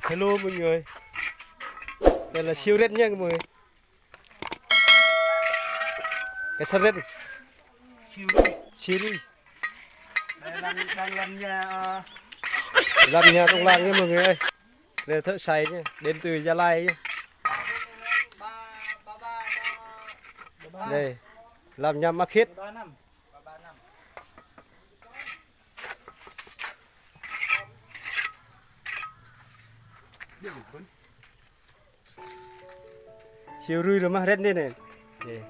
Hello mọi người. Đây là siêu rết nha mọi người. Cái sân rết. Siêu đi. Đây đang Làm nhà trong làng nha mọi người ơi. Đây là thợ sấy nha, đến từ Gia Lai nhé. Đây, làm nhà mắc khiết. Siêu rui rồi mà rết đây này. Đây.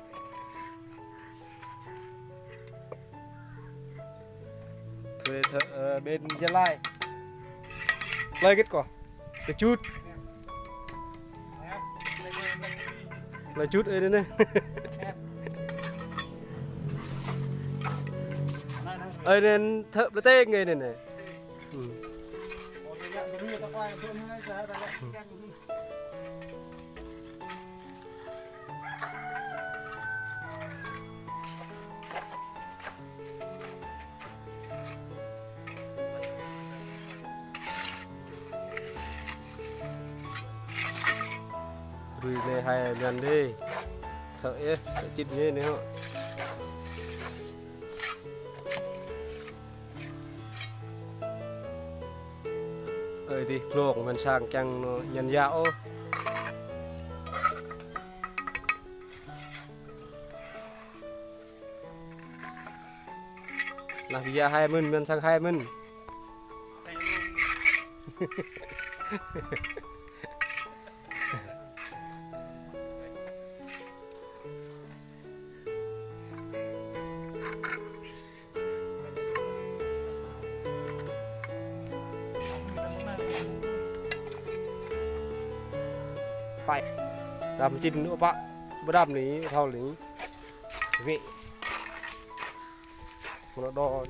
Thuê thợ bên Gia Lai. Lấy kết quả. Được chút. Lấy chút ấy đây này. Ơi nên thợ bê tê nghề này này. Rùi này hay lần đi thợ ấy chít như này họ ơi đi luộc mình sang chăng nó nhân dạo là bây giờ 20 mình sang 20 phải làm chín nữa bạn bữa đam lý thao lý vị nó đo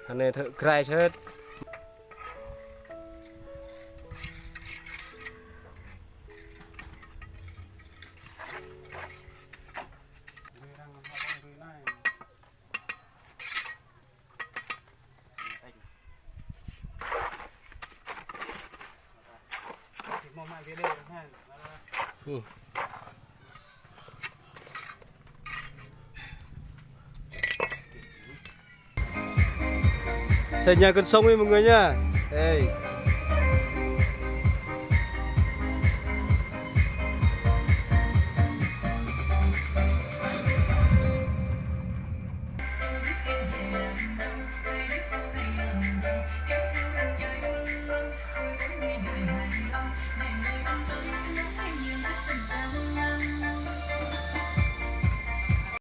anh này thợ cày chết xây nhà con sông đi mọi người nha. Đây